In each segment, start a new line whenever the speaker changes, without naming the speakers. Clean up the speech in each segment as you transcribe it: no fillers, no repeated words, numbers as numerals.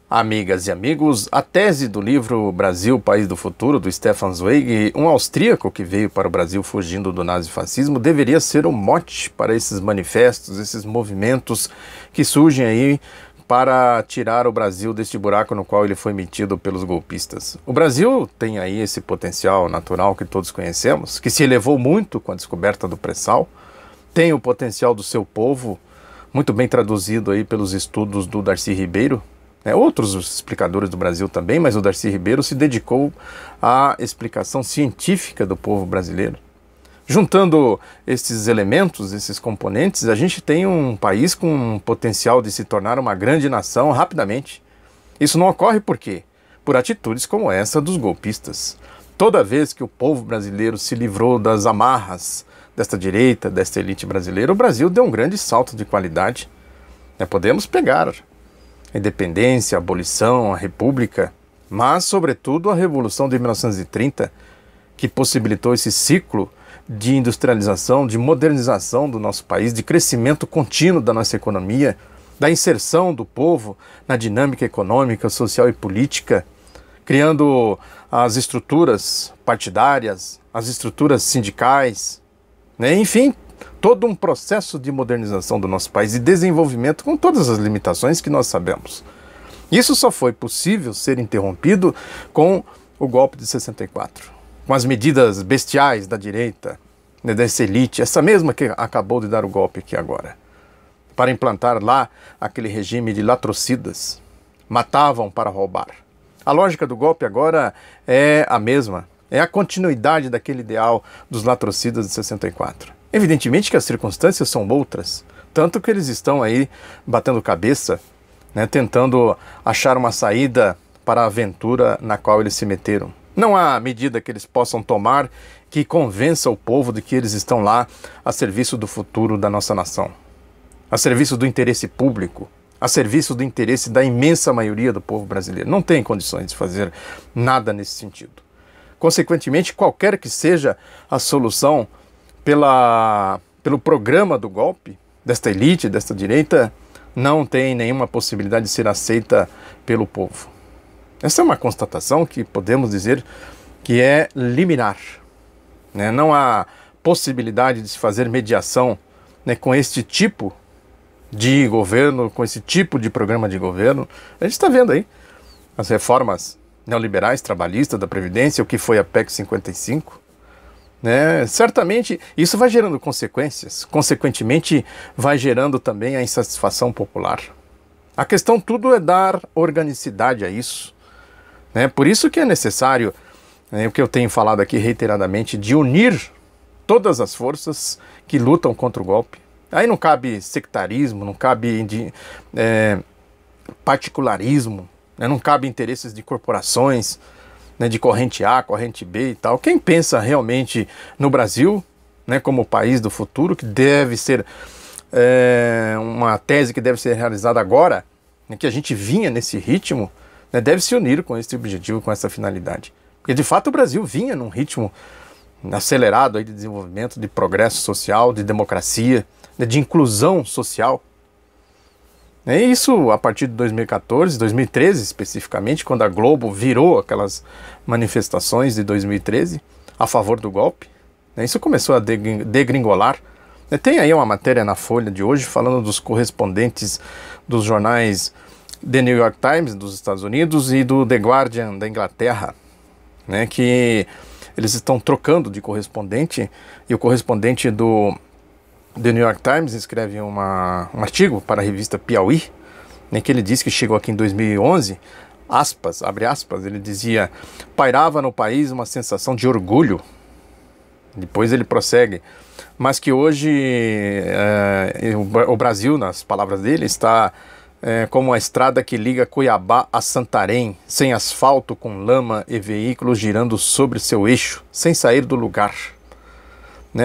Amigas e amigos, a tese do livro Brasil, País do Futuro, do Stefan Zweig, um austríaco que veio para o Brasil fugindo do nazifascismo, deveria ser um mote para esses manifestos, esses movimentos que surgem aí para tirar o Brasil deste buraco no qual ele foi metido pelos golpistas. O Brasil tem aí esse potencial natural que todos conhecemos, que se elevou muito com a descoberta do pré-sal, tem o potencial do seu povo, muito bem traduzido aí pelos estudos do Darcy Ribeiro, outros explicadores do Brasil também, mas o Darcy Ribeiro se dedicou à explicação científica do povo brasileiro. Juntando esses elementos, esses componentes, a gente tem um país com um potencial de se tornar uma grande nação rapidamente. Isso não ocorre por quê? Por atitudes como essa dos golpistas. Toda vez que o povo brasileiro se livrou das amarras desta direita, desta elite brasileira, o Brasil deu um grande salto de qualidade. Podemos pegar a independência, a abolição, a república, mas, sobretudo, a Revolução de 1930, que possibilitou esse ciclo de industrialização, de modernização do nosso país, de crescimento contínuo da nossa economia, da inserção do povo na dinâmica econômica, social e política, criando as estruturas partidárias, as estruturas sindicais, enfim, todo um processo de modernização do nosso país e desenvolvimento com todas as limitações que nós sabemos. Isso só foi possível ser interrompido com o golpe de 64, com as medidas bestiais da direita, dessa elite, essa mesma que acabou de dar o golpe aqui agora, para implantar lá aquele regime de latrocidas, matavam para roubar. A lógica do golpe agora é a mesma, é a continuidade daquele ideal dos latrocidas de 64. Evidentemente que as circunstâncias são outras, tanto que eles estão aí batendo cabeça, tentando achar uma saída para a aventura na qual eles se meteram. Não há medida que eles possam tomar que convença o povo de que eles estão lá a serviço do futuro da nossa nação, a serviço do interesse público, a serviço do interesse da imensa maioria do povo brasileiro. Não tem condições de fazer nada nesse sentido. Consequentemente, qualquer que seja a solução pelo programa do golpe, desta elite, desta direita, não tem nenhuma possibilidade de ser aceita pelo povo. Essa é uma constatação que podemos dizer que é liminar. Não há possibilidade de se fazer mediação com este tipo de governo, com esse tipo de programa de governo. A gente está vendo aí as reformas neoliberais, trabalhistas, da Previdência, o que foi a PEC 55, certamente isso vai gerando consequências, consequentemente vai gerando também a insatisfação popular. A questão tudo é dar organicidade a isso, por isso que é necessário, o que eu tenho falado aqui reiteradamente, de unir todas as forças que lutam contra o golpe. Aí não cabe sectarismo, não cabe particularismo, não cabe interesses de corporações, de corrente A, corrente B e tal. Quem pensa realmente no Brasil, como o país do futuro, que deve ser uma tese que deve ser realizada agora, que a gente vinha nesse ritmo, deve se unir com esse objetivo, com essa finalidade. Porque de fato o Brasil vinha num ritmo acelerado aí de desenvolvimento, de progresso social, de democracia, de inclusão social. E isso a partir de 2014, 2013 especificamente, quando a Globo virou aquelas manifestações de 2013 a favor do golpe, isso começou a degringolar. Tem aí uma matéria na Folha de hoje falando dos correspondentes dos jornais The New York Times dos Estados Unidos e do The Guardian da Inglaterra, que eles estão trocando de correspondente, e o correspondente do The New York Times escreve um artigo para a revista Piauí, que ele diz que chegou aqui em 2011, aspas, abre aspas, ele dizia: pairava no país uma sensação de orgulho. Depois ele prossegue, mas que hoje o Brasil, nas palavras dele, está como a estrada que liga Cuiabá a Santarém, sem asfalto, com lama e veículos girando sobre seu eixo, sem sair do lugar.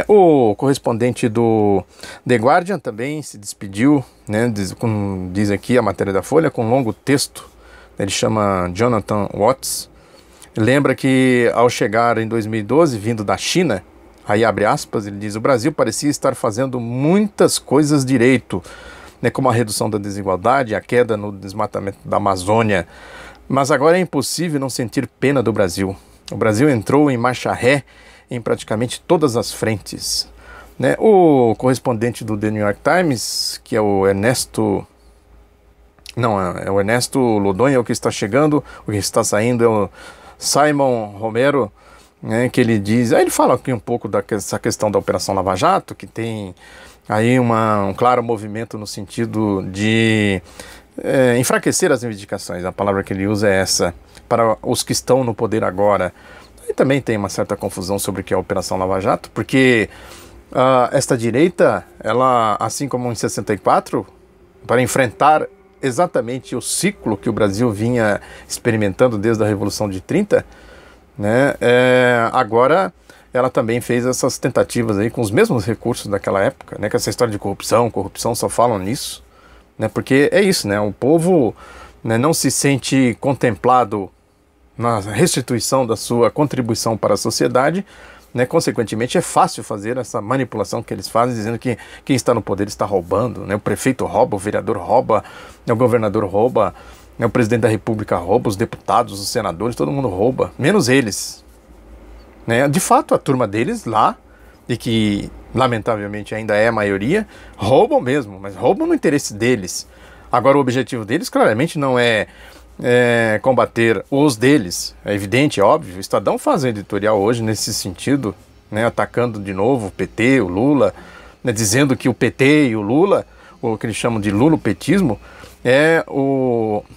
O correspondente do The Guardian também se despediu, diz aqui a matéria da Folha, com um longo texto. Ele chama Jonathan Watts. Lembra que ao chegar em 2012, vindo da China, aí abre aspas, ele diz: o Brasil parecia estar fazendo muitas coisas direito, né, como a redução da desigualdade, a queda no desmatamento da Amazônia. Mas agora é impossível não sentir pena do Brasil. O Brasil entrou em marcha ré em praticamente todas as frentes, né? O correspondente do The New York Times, que é o Ernesto... Não, é o Ernesto Lodonha, o que está chegando, o que está saindo é o Simon Romero, né, que ele diz... Aí ele fala aqui um pouco dessa questão da Operação Lava Jato, que tem aí um claro movimento no sentido de enfraquecer as reivindicações. A palavra que ele usa é essa, para os que estão no poder agora. E também tem uma certa confusão sobre o que é a Operação Lava Jato, porque esta direita, ela, assim como em 64, para enfrentar exatamente o ciclo que o Brasil vinha experimentando desde a Revolução de 30, né, agora ela também fez essas tentativas aí com os mesmos recursos daquela época, né, que essa história de corrupção só falam nisso, né, porque é isso, né, o povo, né, não se sente contemplado na restituição da sua contribuição para a sociedade, né, consequentemente é fácil fazer essa manipulação que eles fazem, dizendo que quem está no poder está roubando, né, o prefeito rouba, o vereador rouba, né, o governador rouba, né, o presidente da república rouba, os deputados, os senadores, todo mundo rouba, menos eles. Né? De fato, a turma deles lá, e que lamentavelmente ainda é a maioria, roubam mesmo, mas roubam no interesse deles. Agora o objetivo deles claramente não é combater os deles, é evidente, é óbvio. O Estadão faz um editorial hoje nesse sentido, né, atacando de novo o PT, o Lula, né, dizendo que o PT e o Lula, o que eles chamam de lulopetismo,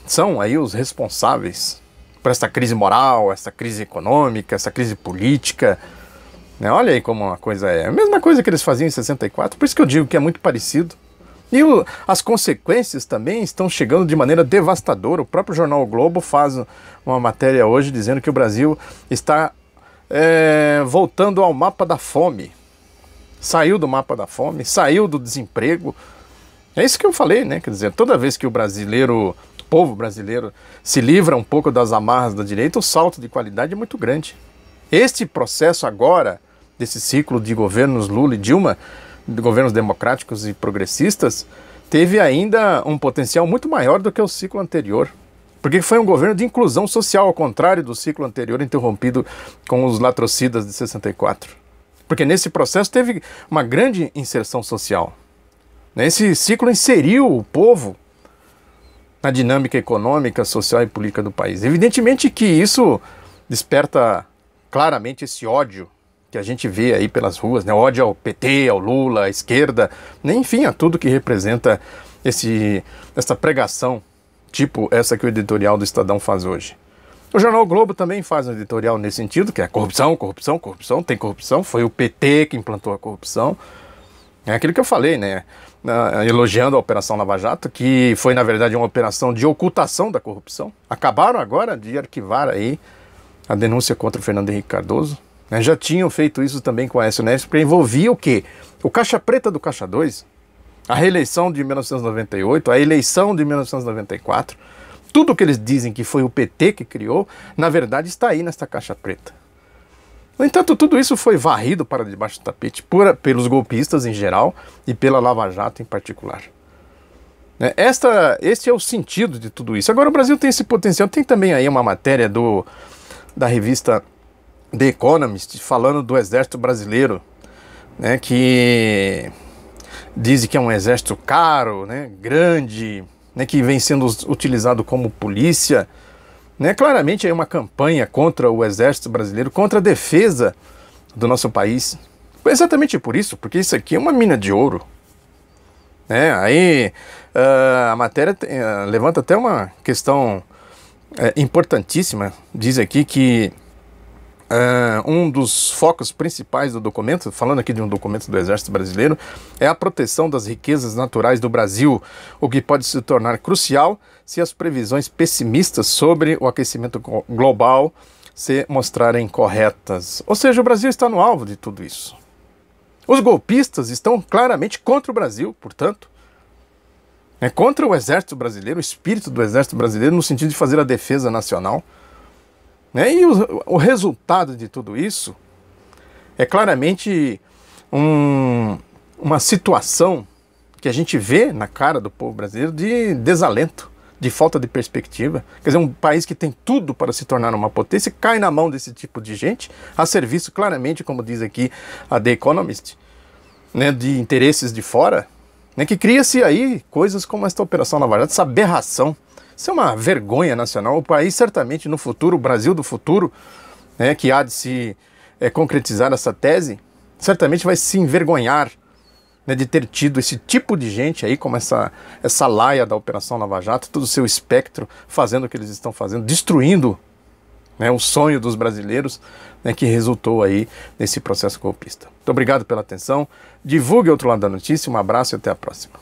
são aí os responsáveis por essa crise moral, essa crise econômica, essa crise política. Né? Olha aí como a coisa é. A mesma coisa que eles faziam em 64, por isso que eu digo que é muito parecido. E as consequências também estão chegando de maneira devastadora. O próprio jornal o Globo faz uma matéria hoje dizendo que o Brasil está voltando ao mapa da fome. Saiu do mapa da fome, saiu do desemprego. É isso que eu falei, né? Quer dizer, toda vez que o povo brasileiro se livra um pouco das amarras da direita, o salto de qualidade é muito grande. Este processo agora, desse ciclo de governos Lula e Dilma, de governos democráticos e progressistas, teve ainda um potencial muito maior do que o ciclo anterior. Porque foi um governo de inclusão social, ao contrário do ciclo anterior, interrompido com os latrocidas de 64. Porque nesse processo teve uma grande inserção social. Esse ciclo inseriu o povo na dinâmica econômica, social e política do país. Evidentemente que isso desperta claramente esse ódio que a gente vê aí pelas ruas, né? Ódio ao PT, ao Lula, à esquerda, né? Enfim, a tudo que representa essa pregação, tipo essa que o editorial do Estadão faz hoje. O jornal o Globo também faz um editorial nesse sentido, que é corrupção, corrupção, corrupção, tem corrupção, foi o PT que implantou a corrupção. É aquilo que eu falei, né? Elogiando a Operação Lava Jato, que foi, na verdade, uma operação de ocultação da corrupção. Acabaram agora de arquivar aí a denúncia contra o Fernando Henrique Cardoso. Né? Já tinham feito isso também com a Aécio Neves, porque envolvia o quê? O Caixa Preta do Caixa 2, a reeleição de 1998, a eleição de 1994. Tudo que eles dizem que foi o PT que criou, na verdade está aí nesta Caixa Preta. No entanto, tudo isso foi varrido para debaixo do tapete pelos golpistas em geral e pela Lava Jato em particular. Este é o sentido de tudo isso. Agora o Brasil tem esse potencial. Tem também aí uma matéria da revista The Economist falando do exército brasileiro, né, que diz que é um exército caro, né, grande, né, que vem sendo utilizado como polícia. Né, claramente é uma campanha contra o exército brasileiro, contra a defesa do nosso país. Exatamente por isso, porque isso aqui é uma mina de ouro. Né? Aí a matéria levanta até uma questão importantíssima. Diz aqui que um dos focos principais do documento, falando aqui de um documento do Exército Brasileiro, é a proteção das riquezas naturais do Brasil, o que pode se tornar crucial se as previsões pessimistas sobre o aquecimento global se mostrarem corretas. Ou seja, o Brasil está no alvo de tudo isso. Os golpistas estão claramente contra o Brasil, portanto. É contra o Exército Brasileiro, o espírito do Exército Brasileiro, no sentido de fazer a defesa nacional. E o resultado de tudo isso é claramente uma situação que a gente vê na cara do povo brasileiro de desalento, de falta de perspectiva. Quer dizer, um país que tem tudo para se tornar uma potência cai na mão desse tipo de gente, a serviço claramente, como diz aqui a The Economist, né, de interesses de fora, né, que cria-se aí coisas como esta Operação Lava Jato, essa aberração. Isso é uma vergonha nacional. O país certamente no futuro, o Brasil do futuro, né, que há de se concretizar essa tese, certamente vai se envergonhar, né, de ter tido esse tipo de gente aí, como essa laia da Operação Lava Jato, todo o seu espectro, fazendo o que eles estão fazendo, destruindo, né, o sonho dos brasileiros, né, que resultou aí nesse processo golpista. Muito obrigado pela atenção, divulgue Outro Lado da Notícia, um abraço e até a próxima.